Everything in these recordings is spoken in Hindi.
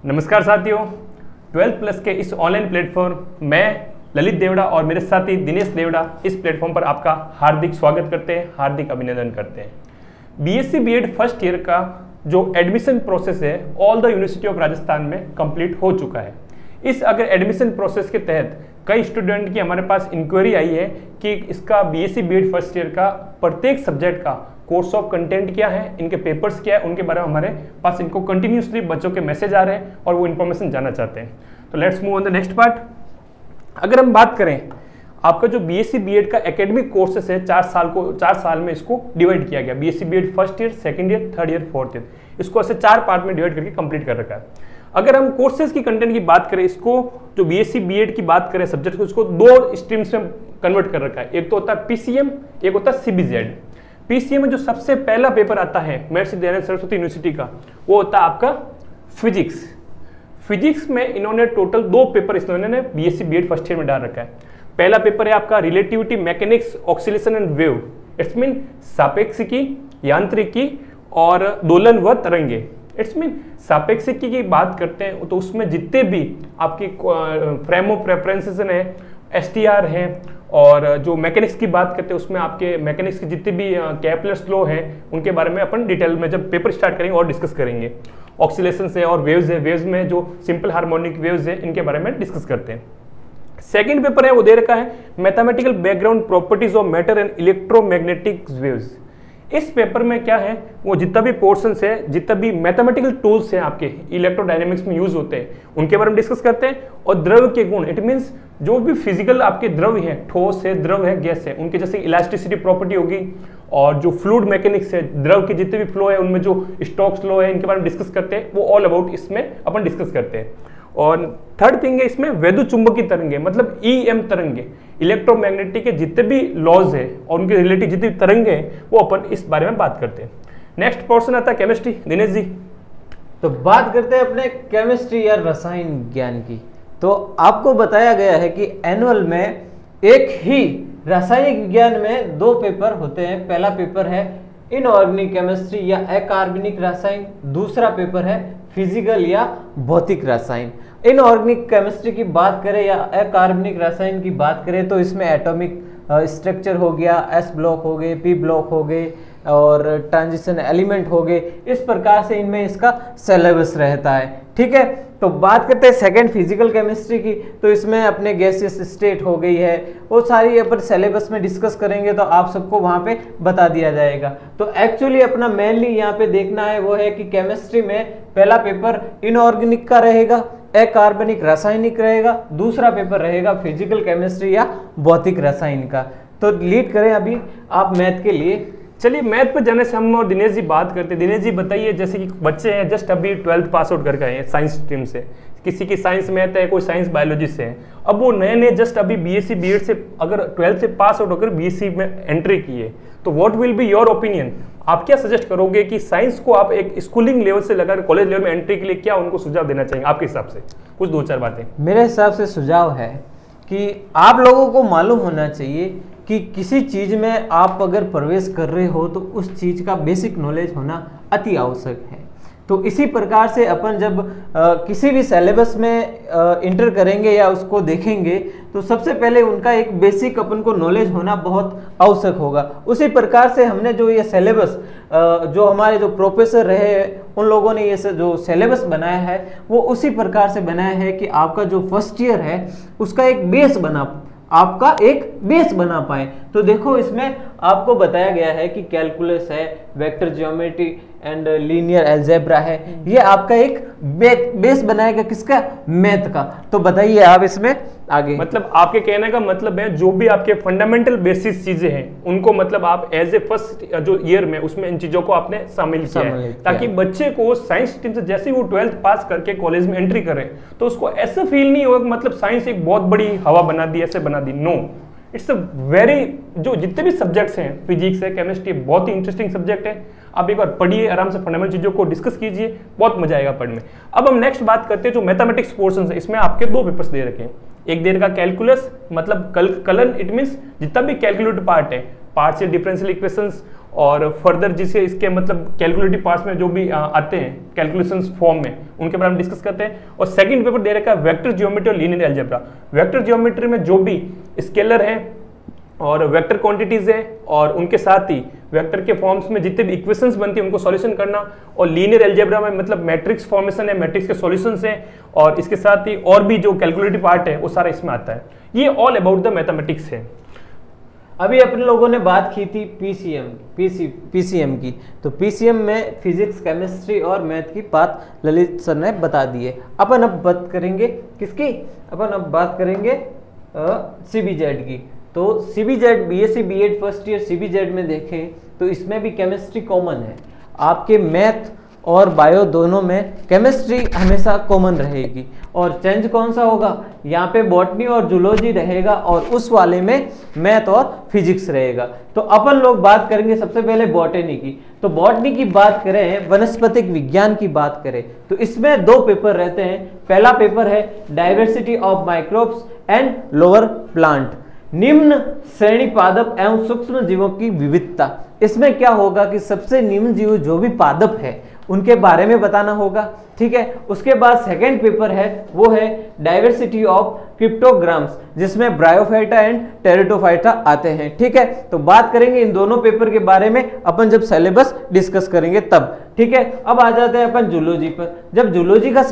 नमस्कार साथियों, 12th प्लस के इस ऑनलाइन प्लेटफॉर्म मैं ललित देवड़ा और मेरे साथी दिनेश देवड़ा इस प्लेटफॉर्म पर आपका हार्दिक स्वागत करते हैं, हार्दिक अभिनंदन करते हैं। बीएससी बीएड फर्स्ट ईयर का जो एडमिशन प्रोसेस है all the university of Rajasthan में कंप्लीट हो चुका है। इस अगर एडमिशन प्रोसेस के तहत कई स्टूडेंट की हमारे पास इंक्वायरी आई है कि इसका बीएससी बीएड फर्स्ट ईयर का प्रत्येक सब्जेक्ट का कोर्स ऑफ कंटेंट क्या है, इनके पेपर्स क्या है, उनके बारे में हमारे पास इनको कंटिन्यूसली बच्चों के मैसेज आ रहे हैं और वो इन्फॉर्मेशन जानना चाहते हैं। तो let's move on the next part. अगर हम बात करें आपका जो बीएससी बीएड का एकेडमिक कोर्सेस है 4 साल में इसको डिवाइड किया गया। BSc BEd first year, second year, third year, fourth year, इसको ऐसे 4 पार्ट में डिवाइड करके कंप्लीट कर रखा है। अगर हम कोर्सेज की कंटेंट की बात करें, इसको जो बीएससी बीएड की बात करें सब्जेक्ट को, इसको 2 स्ट्रीम्स में कन्वर्ट कर रखा है। एक तो होता है पीसीएम, एक होता है सीबीजेड। पीसीएम में जो सबसे पहला पेपर आता है महर्षि दयानंद सरस्वती यूनिवर्सिटी का, वो होता है आपका फिजिक्स। फिजिक्स में इन्होंने टोटल 2 पेपर इन्होंने बीएससी बीएड फर्स्ट ईयर में डाल रखा है। पहला पेपर है आपका relativity mechanics oscillation and wave, it's mean सापेक्षिकी, यांत्रिकी और दोलन व तरंगे। इट्स मीन सापेक्षिकी की बात करते हैं तो उसमें जितने भी आपकी फ्रेम ऑफ रेफरेंसेस है, एसटीआर है, और जो मैकेनिक्स की बात करते हैं उसमें आपके मैकेनिक्स के जितने भी कैपलर्स लॉ हैं उनके बारे में अपन डिटेल में जब पेपर स्टार्ट करेंगे और डिस्कस करेंगे। ऑक्सीलेशन है और वेव्स है, वेव्स में जो सिंपल हार्मोनिक वेव्स है इनके बारे में डिस्कस करते हैं। सेकंड पेपर है वो दे रखा है mathematical background properties of matter and electromagnetic waves. इस पेपर में क्या है, वो जितना भी पोर्शंस है, जितना भी मैथमेटिकल टूल्स हैं आपके इलेक्ट्रोडायनेमिक्स में यूज होते हैं उनके बारे में डिस्कस करते हैं। और द्रव के गुण, इट मीन्स जो भी फिजिकल आपके द्रव हैं, ठोस है, द्रव है, गैस है, उनके जैसे इलास्टिसिटी प्रॉपर्टी होगी, और जो फ्लूइड मैकेनिक्स है, द्रव के जितने भी फ्लो है उनमें जो स्टोक्स लॉ है इनके बारे में डिस्कस करते हैं। वो ऑल अबाउट इसमें अपन डिस्कस करते हैं। और थर्ड थिंग है इसमें वैद्युत चुंबकीय तरंगे, मतलब ईएम तरंगे, इलेक्ट्रोमैग्नेटिक के जितने भी लॉज है और उनके रिलेटेड जितनी तरंगे हैं वो अपन इस बारे में बात करते हैं। नेक्स्ट पोर्शन आता है केमिस्ट्री। दिनेश जी, तो बात करते हैं अपने केमिस्ट्री या रसायन ज्ञान की। तो आपको बताया गया है कि एनुअल में एक ही रासायनिक विज्ञान में 2 पेपर होते हैं। पहला पेपर है इनऑर्गेनिक केमिस्ट्री या अकार्बनिक रसायन, दूसरा पेपर है फिजिकल या भौतिक रसायन। इनऑर्गेनिक केमिस्ट्री की बात करें या अकार्बनिक रसायन की बात करें तो इसमें एटॉमिक स्ट्रक्चर हो गया, एस ब्लॉक हो गए, पी ब्लॉक हो गए और ट्रांजिशन एलिमेंट हो गए। इस प्रकार से इनमें इसका सिलेबस रहता है। ठीक है, तो बात करते हैं सेकंड फिजिकल केमिस्ट्री की। तो इसमें अपने गैसियस स्टेट हो गई है, वो सारी अपन सिलेबस में डिस्कस करेंगे तो आप सबको वहाँ पे बता दिया जाएगा। तो एक्चुअली अपना मेनली यहाँ पे देखना है वो है कि केमिस्ट्री में पहला पेपर इनऑर्गेनिक का रहेगा, अकार्बनिक रासायनिक रहेगा, दूसरा पेपर रहेगा फिजिकल केमिस्ट्री या भौतिक रसायन का। तो लीड करें अभी आप मैथ के लिए। चलिए मैथ पे जाने से हम और दिनेश जी बात करते हैं। दिनेश जी बताइए, जैसे कि बच्चे हैं जस्ट अभी 12th पास आउट करके आए हैं साइंस स्ट्रीम से, किसी की साइंस मैथ है, कोई साइंस बायोलॉजी से है, अब वो नए जस्ट अभी बीएससी बीएड से अगर 12th से पास आउट होकर बीएससी में एंट्री की है, तो what will be your opinion? आप क्या सजेस्ट करोगे कि साइंस को आप एक स्कूलिंग लेवल से लगाकर कॉलेज लेवल में एंट्री के लिए क्या उनको सुझाव देना चाहिए आपके हिसाब से? कुछ 2-4 बातें। मेरे हिसाब से सुझाव है कि आप लोगों को मालूम होना चाहिए कि किसी चीज़ में आप अगर प्रवेश कर रहे हो तो उस चीज़ का बेसिक नॉलेज होना अति आवश्यक है। तो इसी प्रकार से अपन जब किसी भी सिलेबस में इंटर करेंगे या उसको देखेंगे तो सबसे पहले उनका एक बेसिक अपन को नॉलेज होना बहुत आवश्यक होगा। उसी प्रकार से हमने जो ये सिलेबस जो हमारे जो प्रोफेसर रहे उन लोगों ने ये जो सिलेबस बनाया है वो उसी प्रकार से बनाया है कि आपका जो फर्स्ट ईयर है उसका एक बेस बना पाए। तो देखो इसमें आपको बताया गया है कि कैलकुलस है, vector geometry and linear algebra है, ये आपका एक बेस बनाएगा किसका? मैथ का। तो बताइए आप इसमें आगे। मतलब आपके कहने का मतलब है जो भी आपके फंडामेंटल बेसिस चीजें हैं उनको मतलब आप एज ए फर्स्ट जो ईयर में उसमें इन चीजों को आपने शामिल किया है, ताकि बच्चे को साइंस स्ट्रीम से जैसे ही वो 12th पास करके कॉलेज में एंट्री करे तो उसको ऐसा फील नहीं होगा मतलब साइंस एक बहुत बड़ी हवा बना दी, ऐसे बना दी। नो, इट्स अ वेरी, जो जितने भी सब्जेक्ट्स हैं, फिजिक्स है, केमिस्ट्री, बहुत ही इंटरेस्टिंग सब्जेक्ट है। आप एक बार पढ़िए, आराम से फंडामेंटल चीजों को डिस्कस कीजिए, बहुत मजा आएगा पढ़ने में। अब हम नेक्स्ट बात करते हैं जो मैथमेटिक्स पोर्शन है, इसमें आपके 2 पेपर्स दे रखे हैं। एक दे रखा कैलकुलस, मतलब कलन, इट मीन्स जितना भी कैलकुलेटेड पार्ट है, पार्शियल डिफरेंशियल इक्वेशंस और फर्दर जिसे इसके मतलब कैलकुलेटिव पार्ट्स में जो भी आते हैं कैलकुलेशंस फॉर्म में, उनके बारे में डिस्कस करते हैं। और सेकंड पेपर दे रखा है वेक्टर ज्योमेट्री और लीनियर अलजेब्रा। वेक्टर ज्योमेट्री में जो भी स्केलर है और वेक्टर क्वांटिटीज है और उनके साथ ही वेक्टर के फॉर्म्स में जितने भी इक्वेशंस बनती है उनको सॉल्यूशन करना, और लीनियर अलजेब्रा में मतलब मैट्रिक्स फॉर्मेशन है, मैट्रिक्स के सॉल्यूशंस हैं, और इसके साथ ही और भी जो कैलकुलेटिव पार्ट है वो सारा इसमें आता है। ये ऑल अबाउट द मैथमेटिक्स है। अभी अपने लोगों ने बात की थी पीसीएम की, तो पीसीएम में फिजिक्स, केमिस्ट्री और मैथ की बात ललित सर ने बता दी है। अपन अब बात करेंगे किसकी? अपन अब बात करेंगे सीबीजेड की। तो CBZ BSc BEd first year CBZ में देखें तो इसमें भी केमिस्ट्री कॉमन है। आपके मैथ और बायो दोनों में केमिस्ट्री हमेशा कॉमन रहेगी, और चेंज कौन सा होगा? यहाँ पे बॉटनी और जूलॉजी रहेगा और उस वाले में मैथ और फिजिक्स रहेगा। तो अपन लोग बात करेंगे सबसे पहले बॉटनी की। तो बॉटनी की बात करें, वनस्पतिक विज्ञान की बात करें, तो इसमें दो पेपर रहते हैं। पहला पेपर है diversity of microbes and lower plant, निम्न श्रेणी पादप एवं सूक्ष्म जीवों की विविधता। इसमें क्या होगा कि सबसे निम्न जीव जो भी पादप है उनके बारे में बताना होगा, ठीक है। उसके बाद सेकंड पेपर है वो है डाइवर्सिटी ऑफ क्रिप्टोग्राम्स, जिसमें ब्रायोफाइटा एंड टेरिडोफाइटा आते हैं, ठीक है। तो बात करेंगे इन दोनों पेपर के बारे में अपन जब सिलेबस डिस्कस करेंगे तब, ठीक है। अब आ जाते हैं अपन जूलॉजी पर। जब जूलॉजी का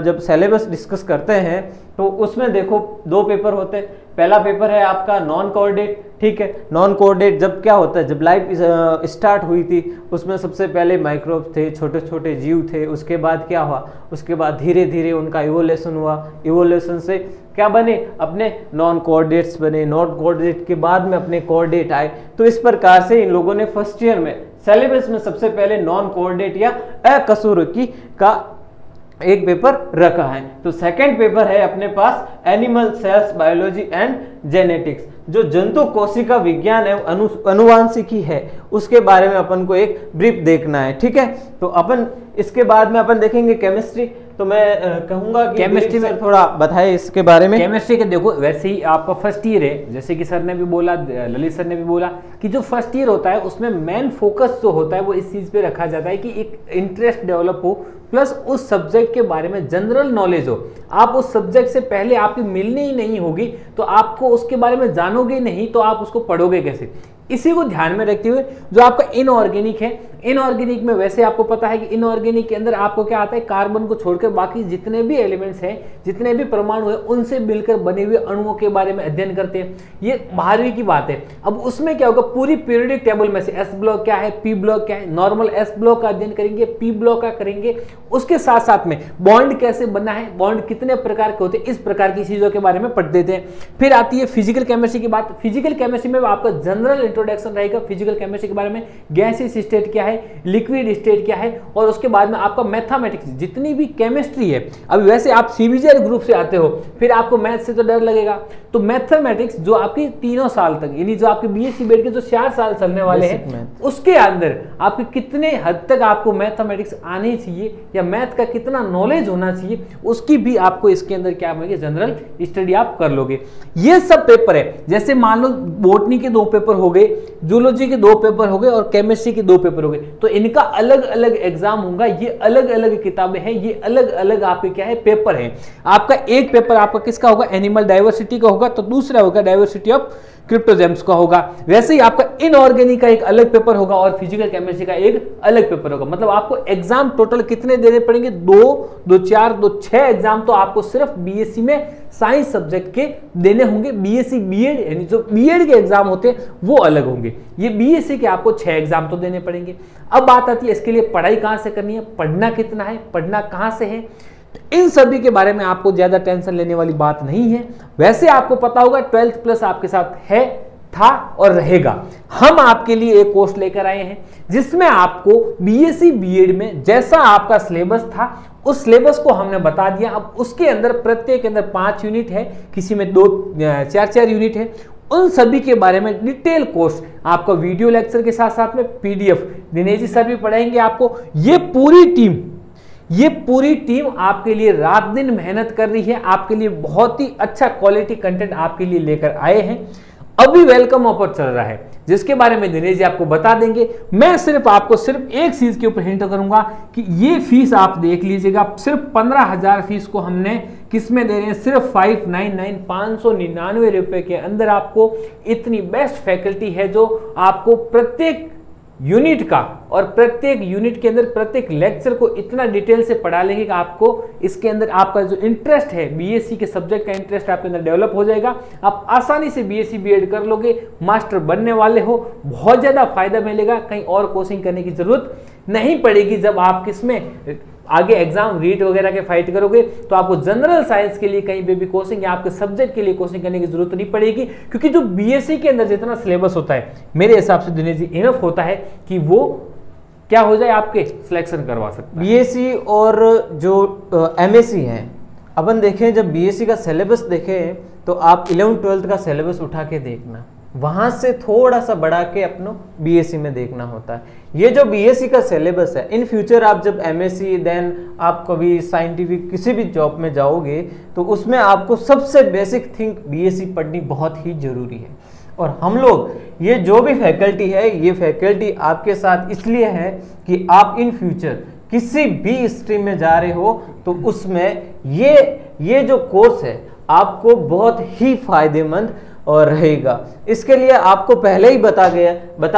जब सिलेबस डिस्कस करते हैं तो उसमें देखो दो पेपर होते हैं। पहला पेपर है आपका नॉन कोऑर्डिनेट, ठीक है। नॉन कोऑर्डिनेट जब क्या होता है, जब लाइफ स्टार्ट हुई थी उसमें सबसे पहले माइक्रोब थे, छोटे छोटे जीव थे। उसके बाद क्या हुआ? उसके बाद धीरे धीरे उनका इवोल्यूशन हुआ। इवोल्यूशन से क्या बने? अपने नॉन कोऑर्डिनेट्स बने। नॉन कोऑर्डिनेट के बाद में अपने कोऑर्डिनेट आए। तो इस प्रकार से इन लोगों ने फर्स्ट ईयर में सिलेबस में सबसे पहले नॉन कोऑर्डिनेट या अकशेरुकी का एक पेपर रखा है। तो सेकंड पेपर है अपने पास animal cells biology and genetics, जो जंतु कोशिका विज्ञान है, अनुवांशिकी है, उसके बारे में अपन को एक ब्रीफ देखना है, ठीक है। तो अपन इसके बाद में अपन देखेंगे केमिस्ट्री। तो मैं कहूंगा कि केमिस्ट्री में थोड़ा बताएं इसके बारे में। केमिस्ट्री के देखो वैसे ही आपका फर्स्ट ईयर है, जैसे कि सर ने भी बोला, ललित सर ने भी बोला कि जो फर्स्ट ईयर होता है उसमें मेन फोकस जो होता है वो इस चीज पे रखा जाता है कि एक इंटरेस्ट डेवलप हो, प्लस उस सब्जेक्ट के बारे में जनरल नॉलेज हो। आप उस सब्जेक्ट से पहले आपकी मिलनी ही नहीं होगी तो आपको उसके बारे में जानोगे नहीं तो आप उसको पढ़ोगे कैसे? इसी को ध्यान में रखते हुए जो आपका इनऑर्गेनिक है, इनऑर्गेनिक में वैसे आपको पता है कि इनऑर्गेनिक के अंदर आपको क्या आता है, कार्बन को छोड़कर बाकी जितने भी एलिमेंट्स हैं, जितने भी परमाणु हैं, उनसे मिलकर बने हुए अणुओं के बारे में अध्ययन करते हैं। ये 12वीं की बात है। अब उसमें क्या होगा, पूरी पीरियोडिक टेबल में से एस ब्लॉक क्या है, पी ब्लॉक क्या है, नॉर्मल एस ब्लॉक का अध्ययन करेंगे, पी ब्लॉक का करेंगे। उसके साथ साथ में बॉन्ड कैसे बनना है, बॉन्ड कितने प्रकार के होते हैं, इस प्रकार की चीजों के बारे में पढ़ देते हैं। फिर आती है फिजिकल केमिस्ट्री की बात। फिजिकल केमिस्ट्री में आपका जनरल इंट्रोडक्शन रहेगा फिजिकल केमिस्ट्री के बारे में, गैसियस स्टेट क्या है, लिक्विड स्टेट क्या है, और उसके बाद में आपका मैथमेटिक्स, जितनी भी केमिस्ट्री है। अब वैसे आप सीबीजेड ग्रुप से आते हो, फिर आपको मैथ से तो डर लगेगा, तो मैथमेटिक्स जो आपकी 3 साल तक, यानी जो आपके बीएससी बीएड के जो 4 साल चलने वाले हैं, उसके अंदर आपके कितने हद तक आपको मैथमेटिक्स आनी चाहिए या मैथ का कितना नॉलेज होना चाहिए, उसकी भी आपको इसके अंदर क्या मिलेगी, जनरल स्टडी आप कर लोगे। ये सब पेपर है। जैसे मान लो बॉटनी के 2 पेपर हो गए, जूलॉजी के 2 पेपर हो गए और केमिस्ट्री के 2 पेपर हो गए, तो इनका अलग अलग एग्जाम होगा। ये अलग अलग किताबें हैं, ये अलग अलग आपके क्या है, पेपर हैं। आपका एक पेपर आपका किसका होगा, एनिमल डाइवर्सिटी का होगा, तो दूसरा होगा डाइवर्सिटी ऑफ क्रिप्टोजेम्स का होगा। वैसे ही आपका इनऑर्गेनिक का एक अलग पेपर होगा और फिजिकल केमिस्ट्री का एक अलग पेपर होगा। मतलब आपको एग्जाम टोटल कितने देने पड़ेंगे, 2, 4, 2, 6 एग्जाम तो आपको सिर्फ बीएससी में साइंस सब्जेक्ट के देने होंगे। बीएससी बीएड यानी जो बीएड के एग्जाम होते हैं वो अलग होंगे। ये बीएससी के आपको 6 एग्जाम तो देने पड़ेंगे। अब बात आती है इसके लिए पढ़ाई कहां से करनी है, पढ़ना कितना है, पढ़ना कहां से है। इन सभी के बारे में आपको ज्यादा टेंशन लेने वाली बात नहीं है। वैसे आपको पता होगा 12th प्लस आपके साथ है, था और रहेगा। हम आपके लिए एक कोर्स लेकर आए हैं जिसमें आपको बीएससी बीएड में जैसा आपका सिलेबस था उस सिलेबस को हमने बता दिया। अब उसके अंदर प्रत्येक के अंदर 5 यूनिट है, किसी में 4 यूनिट है। उन सभी के बारे में डिटेल कोर्स आपका वीडियो लेक्चर के साथ साथ में पीडीएफ दिनेश जी सर भी पढ़ाएंगे आपको। ये पूरी टीम आपके लिए रात दिन मेहनत कर रही है, आपके लिए बहुत ही अच्छा क्वालिटी कंटेंट आपके लिए लेकर आए हैं। अभी वेलकम ऑफर चल रहा है, जिसके बारे में दिनेश जी आपको बता देंगे। मैं आपको सिर्फ एक चीज के ऊपर हिंट करूंगा कि ये फीस आप देख लीजिएगा, सिर्फ 15,000 फीस को हमने किस में दे रहे हैं, सिर्फ 599 रुपए के अंदर आपको इतनी बेस्ट फैकल्टी है जो आपको प्रत्येक यूनिट का और प्रत्येक यूनिट के अंदर प्रत्येक लेक्चर को इतना डिटेल से पढ़ा लेंगे कि आपको इसके अंदर आपका जो इंटरेस्ट है बीएससी के सब्जेक्ट का इंटरेस्ट आपके अंदर डेवलप हो जाएगा। आप आसानी से बीएससी बीएड कर लोगे, मास्टर बनने वाले हो, बहुत ज़्यादा फायदा मिलेगा। कहीं और कोचिंग करने की जरूरत नहीं पड़ेगी। जब आप किसमें आगे एग्जाम रीट वगैरह के फाइट करोगे तो आपको जनरल साइंस के लिए कहीं पे भी कोचिंग या आपके सब्जेक्ट के लिए कोचिंग करने की जरूरत नहीं पड़ेगी, क्योंकि जो बीएससी के अंदर जितना सिलेबस होता है मेरे हिसाब से दिनेश जी इनफ होता है कि वो क्या हो जाए, आपके सिलेक्शन करवा सकते हैं। बीएससी और जो एमएससी है, अपन देखें जब बीएससी का सिलेबस देखें तो आप 11th-12th का सिलेबस उठा के देखना, वहां से थोड़ा सा बढ़ा के अपनो बीएससी में देखना होता है। ये जो बीएससी का सिलेबस है, इन फ्यूचर आप जब एमएससी देन आप कभी साइंटिफिक किसी भी जॉब में जाओगे तो उसमें आपको सबसे बेसिक थिंग बीएससी पढ़नी बहुत ही जरूरी है। और हम लोग ये जो भी फैकल्टी है, ये फैकल्टी आपके साथ इसलिए है कि आप इन फ्यूचर किसी भी स्ट्रीम में जा रहे हो तो उसमें ये जो कोर्स है आपको बहुत ही फायदेमंद और रहेगा। इसके लिए आपको पहले ही बता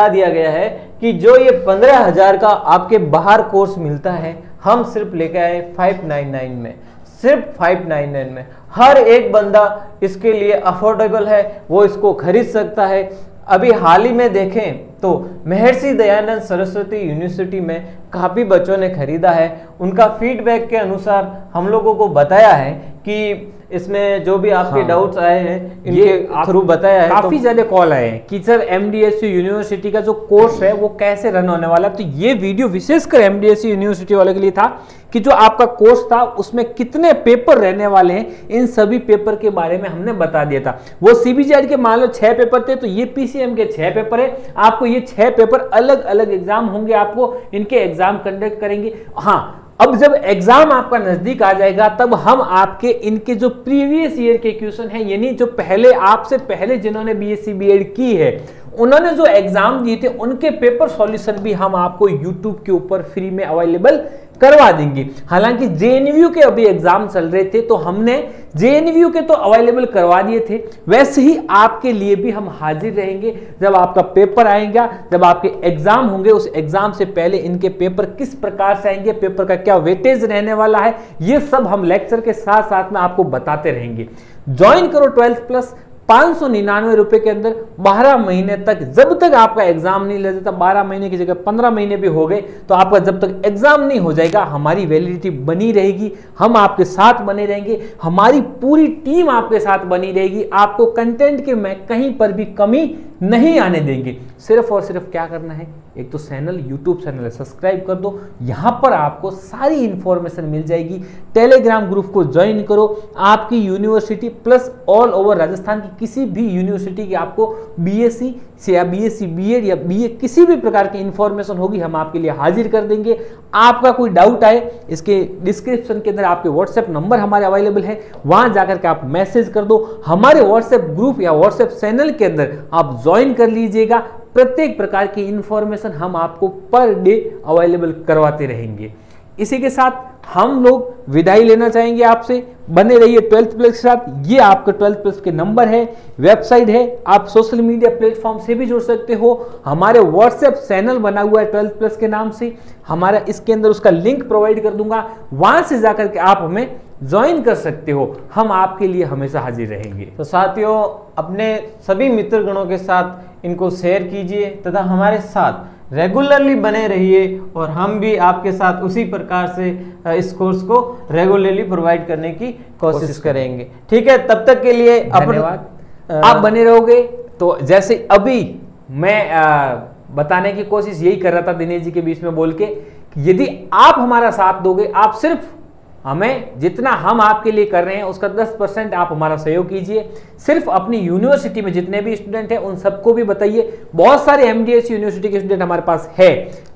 दिया गया है कि जो ये 15,000 का आपके बाहर कोर्स मिलता है, हम सिर्फ लेके आए 599 में, सिर्फ 599 में। हर एक बंदा इसके लिए अफोर्डेबल है, वो इसको खरीद सकता है। अभी हाल ही में देखें तो महर्षि दयानंद सरस्वती यूनिवर्सिटी में काफ़ी बच्चों ने खरीदा है। उनका फीडबैक के अनुसार हम लोगों को बताया है कि इसमें जो भी आपके डाउट्स आए हैं इनके थ्रू बताया है। काफी ज्यादा कॉल आए हैं कि सर एमडीएसयू यूनिवर्सिटी का जो कोर्स है वो कैसे रन होने वाला है। तो ये वीडियो विशेषकर एमडीएसयू यूनिवर्सिटी वाले के लिए था कि जो आपका कोर्स था उसमें कितने पेपर रहने वाले हैं, इन सभी पेपर के बारे में हमने बता दिया था। वो सीबीजेड के मान लो 6 पेपर थे, तो ये पीसीएम के 6 पेपर है। आपको ये 6 पेपर अलग अलग एग्जाम होंगे, आपको इनके एग्जाम कंडक्ट करेंगे। हाँ, अब जब एग्जाम आपका नजदीक आ जाएगा तब हम आपके इनके जो प्रीवियस ईयर के क्वेश्चन है, यानी जो पहले आपसे पहले जिन्होंने बीएससी बीएड की है उन्होंने जो एग्जाम दिए थे उनके पेपर सॉल्यूशन भी हम आपको यूट्यूब के ऊपर फ्री में अवेलेबल करवा देंगे। हालांकि जेएनयू के अभी एग्जाम चल रहे थे तो हमने जेएनयू के तो अवेलेबल करवा दिए थे, वैसे ही आपके लिए भी हम हाजिर रहेंगे। जब आपका पेपर आएगा, जब आपके एग्जाम होंगे, उस एग्जाम से पहले इनके पेपर किस प्रकार से आएंगे, पेपर का क्या वेटेज रहने वाला है, ये सब हम लेक्चर के साथ साथ में आपको बताते रहेंगे। ज्वाइन करो 12th प्लस 599 रुपए के अंदर 12 महीने तक, जब तक आपका एग्जाम नहीं ले जाता। 12 महीने की जगह 15 महीने भी हो गए तो आपका जब तक एग्जाम नहीं हो जाएगा हमारी वैलिडिटी बनी रहेगी, हम आपके साथ बने रहेंगे, हमारी पूरी टीम आपके साथ बनी रहेगी। आपको कंटेंट के में कहीं पर भी कमी नहीं आने देंगे। सिर्फ और सिर्फ क्या करना है, एक तो चैनल यूट्यूब चैनल है सब्सक्राइब कर दो, यहां पर आपको सारी इंफॉर्मेशन मिल जाएगी। टेलीग्राम ग्रुप को ज्वाइन करो, आपकी university plus all over Rajasthan की किसी भी यूनिवर्सिटी की आपको बीएससी से या बीएससी बीएड या बीए किसी भी प्रकार की इंफॉर्मेशन होगी हम आपके लिए हाजिर कर देंगे। आपका कोई डाउट आए, इसके डिस्क्रिप्शन के अंदर आपके व्हाट्सएप नंबर हमारे अवेलेबल है, वहां जाकर के आप मैसेज कर दो। हमारे व्हाट्सएप ग्रुप या व्हाट्सएप चैनल के अंदर आप ज्वाइन कर लीजिएगा। प्रत्येक प्रकार की इंफॉर्मेशन हम आपको पर डे अवेलेबल करवाते रहेंगे। इसी के साथ हम लोग विदाई लेना चाहेंगे आपसे। बने रहिए 12th प्लस के साथ। ये आपका 12th प्लस के नंबर है, वेबसाइट है, आप सोशल मीडिया प्लेटफॉर्म से भी जुड़ सकते हो। हमारे व्हाट्सएप चैनल बना हुआ है 12th प्लस के नाम से, हमारा इसके अंदर उसका लिंक प्रोवाइड कर दूंगा, वहां से जाकर के आप हमें ज्वाइन कर सकते हो। हम आपके लिए हमेशा हाजिर रहेंगे। तो साथियों, अपने सभी मित्रगणों के साथ इनको शेयर कीजिए तथा हमारे साथ रेगुलरली बने रहिए और हम भी आपके साथ उसी प्रकार से इस कोर्स को रेगुलरली प्रोवाइड करने की कोशिश करेंगे। ठीक है, तब तक के लिए धन्यवाद। आप बने रहोगे तो जैसे अभी मैं बताने की कोशिश यही कर रहा था दिनेश जी के बीच में बोल के, यदि आप हमारा साथ दोगे, आप सिर्फ हमें जितना हम आपके लिए कर रहे हैं उसका 10% आप हमारा सहयोग कीजिए। सिर्फ अपनी यूनिवर्सिटी में जितने भी स्टूडेंट हैं उन सबको भी बताइए। बहुत सारे एमडीएस यूनिवर्सिटी के स्टूडेंट हमारे पास है,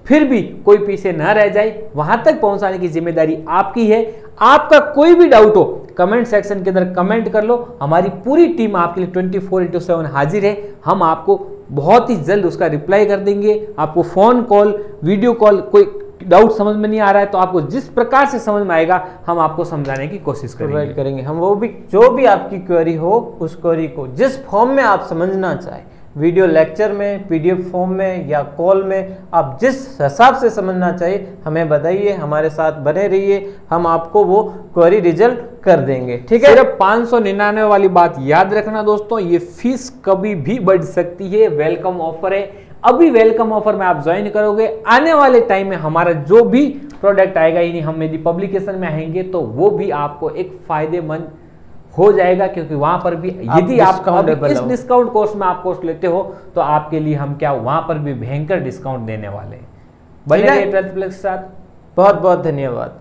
फिर भी कोई पीछे ना रह जाए, वहां तक पहुंचाने की जिम्मेदारी आपकी है। आपका कोई भी डाउट हो, कमेंट सेक्शन के अंदर कमेंट कर लो। हमारी पूरी टीम आपके लिए 24/7 हाजिर है। हम आपको बहुत ही जल्द उसका रिप्लाई कर देंगे। आपको फोन कॉल, वीडियो कॉल, कोई डाउट समझ में नहीं आ रहा है तो आपको जिस प्रकार से समझ में आएगा हम आपको समझाने की कोशिश करेंगे। हम वो भी जो भी आपकी क्वेरी हो उस क्वेरी को जिस फॉर्म में आप समझना चाहें, वीडियो लेक्चर में, पीडीएफ फॉर्म में या कॉल में, आप जिस हिसाब से समझना चाहिए हमें बताइए, हमारे साथ बने रहिए, हम आपको वो क्वेरी रिजल्ट कर देंगे। ठीक है, सिर्फ 599 वाली बात याद रखना दोस्तों, ये फीस कभी भी बढ़ सकती है, वेलकम ऑफर है। अभी वेलकम ऑफर में आप ज्वाइन करोगे, आने वाले टाइम में हमारा जो भी प्रोडक्ट आएगा, यानी हम यदि पब्लिकेशन में आएंगे तो वो भी आपको एक फायदेमंद हो जाएगा, क्योंकि वहां पर भी यदि आप इस डिस्काउंट कोर्स में आप कोर्स लेते हो तो आपके लिए हम क्या वहां पर भी भयंकर डिस्काउंट देने वाले हैं। बने रहिए 12 प्लस के साथ। बहुत बहुत धन्यवाद।